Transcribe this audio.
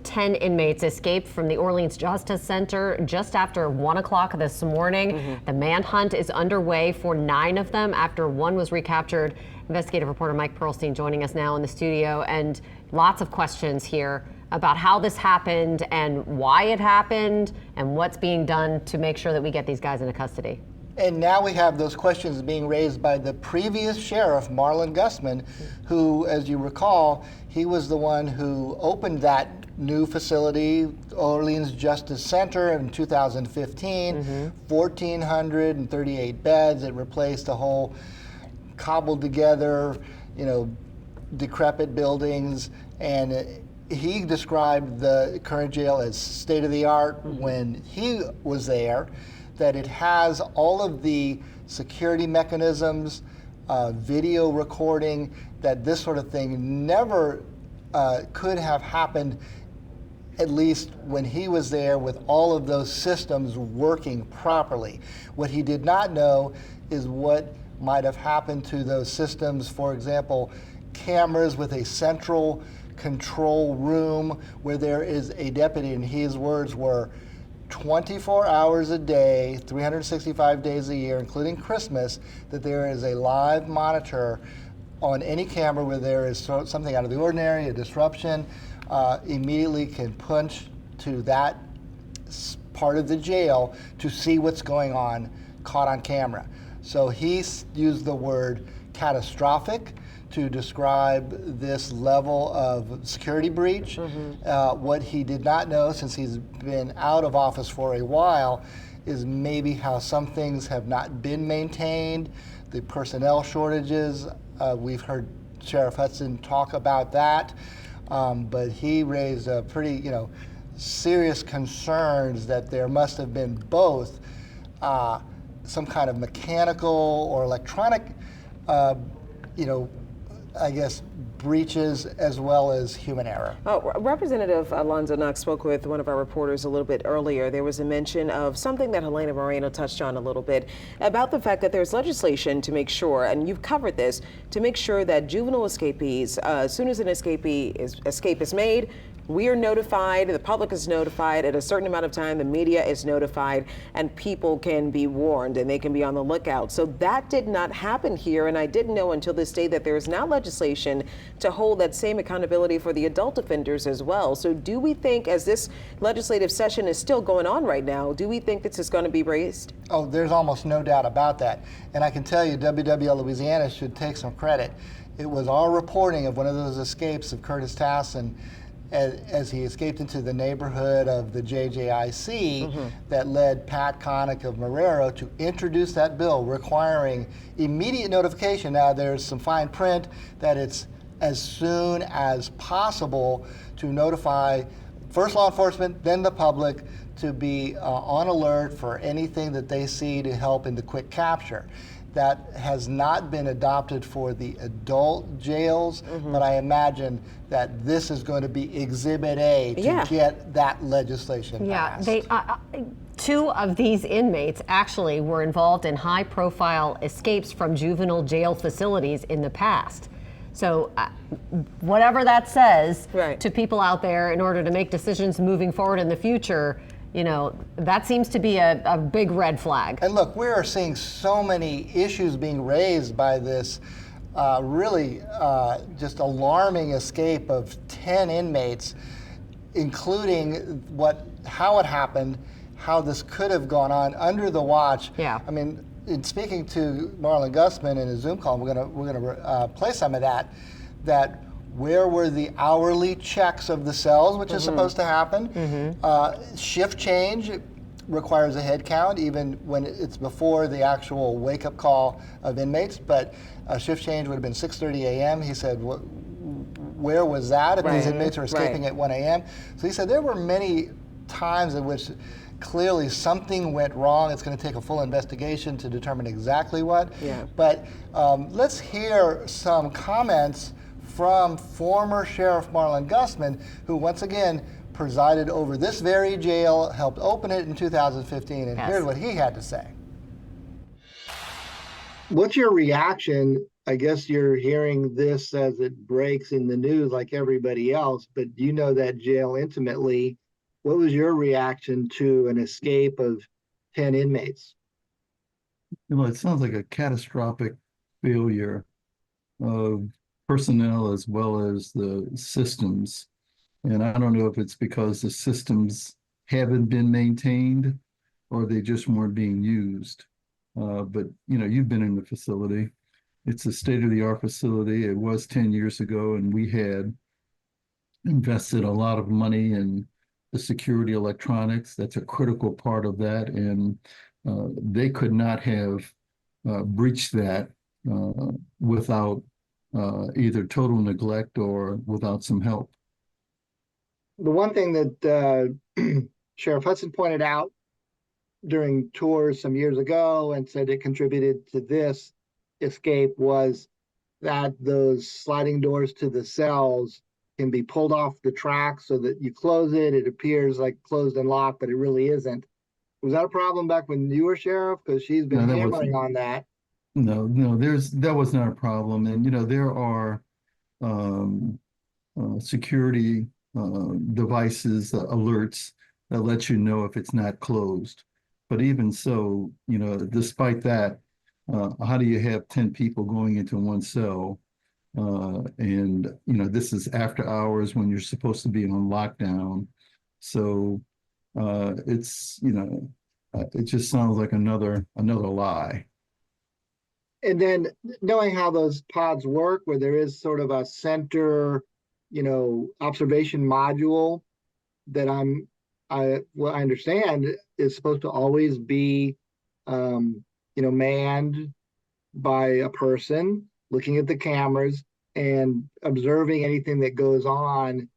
10 inmates escaped from the Orleans Justice Center just after 1 o'clock this morning. The manhunt is underway for 9 of them after one was recaptured. Investigative reporter Mike Perlstein joining us now in the studio, and lots of questions here about how this happened and why it happened and what's being done to make sure that we get these guys into custody. And now we have those questions being raised by the previous sheriff, Marlon Gusman, who, as you recall, he was the one who opened that new facility, Orleans Justice Center, in 2015, 1,438 beds. It replaced a whole cobbled together, decrepit buildings, and he described the current jail as state-of-the-art when he was there, that it has all of the security mechanisms, video recording, that this sort of thing never could have happened, at least when he was there, with all of those systems working properly. What he did not know is what might have happened to those systems. For example, cameras with a central control room where there is a deputy, and his words were 24 hours a day, 365 days a year, including Christmas, that there is a live monitor on any camera where there is something out of the ordinary, a disruption, immediately can punch to that part of the jail to see what's going on, caught on camera. So he used the word catastrophic to describe this level of security breach. What he did not know, since he's been out of office for a while, is maybe how some things have not been maintained, the personnel shortages. We've heard Sheriff Hudson talk about that, but he raised a pretty, serious concerns that there must have been both some kind of mechanical or electronic, I guess, breaches as well as human error. Representative Alonzo Knox spoke with one of our reporters a little bit earlier. There was a mention of something that Helena Moreno touched on a little bit about the fact that there's legislation to make sure, and you've covered this, to make sure that juvenile escapees, as soon as an escape is made, we are notified, the public is notified, at a certain amount of time, the media is notified, and people can be warned and they can be on the lookout. So that did not happen here, and I didn't know until this day that there is now legislation to hold that same accountability for the adult offenders as well. So do we think, as this legislative session is still going on right now, do we think this is going to be raised? Oh, there's almost no doubt about that. And I can tell you, WWL Louisiana should take some credit. It was our reporting of one of those escapes of Curtis Tassin as he escaped into the neighborhood of the JJIC that led Pat Connick of Marrero to introduce that bill requiring immediate notification. Now there's some fine print that it's as soon as possible to notify first law enforcement, then the public, to be on alert for anything that they see to help in the quick capture. That has not been adopted for the adult jails, but I imagine that this is going to be Exhibit A to get that legislation passed. Two of these inmates actually were involved in high-profile escapes from juvenile jail facilities in the past. So whatever that says to people out there in order to make decisions moving forward in the future, that seems to be a big red flag. And look, we are seeing so many issues being raised by this really just alarming escape of 10 inmates, including how it happened, how this could have gone on under the watch. I mean, in speaking to Marlon Gusman in a Zoom call, we're gonna play some of that where were the hourly checks of the cells, which is supposed to happen. Shift change requires a head count, even when it's before the actual wake-up call of inmates, but a shift change would have been 6:30 a.m. He said, where was that if these inmates are escaping at 1 a.m.? So he said there were many times in which clearly something went wrong. It's going to take a full investigation to determine exactly what. But let's hear some comments from former Sheriff Marlon Gusman, who once again presided over this very jail, helped open it in 2015, and here's what he had to say. What's your reaction I guess you're hearing this as it breaks in the news like everybody else, but you know that jail intimately. What was your reaction to an escape of 10 inmates? It sounds like a catastrophic failure of personnel as well as the systems. And I don't know if it's because the systems haven't been maintained or they just weren't being used. But you've been in the facility. It's a state-of-the-art facility. It was 10 years ago, and we had invested a lot of money in the security electronics. That's a critical part of that. And they could not have breached that without either total neglect or without some help. The one thing that Sheriff Hudson pointed out during tours some years ago and said it contributed to this escape was that those sliding doors to the cells can be pulled off the track so that you close it. It appears like closed and locked, but it really isn't. Was that a problem back when you were sheriff? Because she's been No, that hammering wasn't. on that. No, that was not a problem. And there are um, security devices, alerts that let you know if it's not closed. But even so, despite that, how do you have 10 people going into one cell? And this is after hours when you're supposed to be on lockdown. So it just sounds like another lie. And then knowing how those pods work, where there is sort of a center, observation module that what I understand is supposed to always be, manned by a person looking at the cameras and observing anything that goes on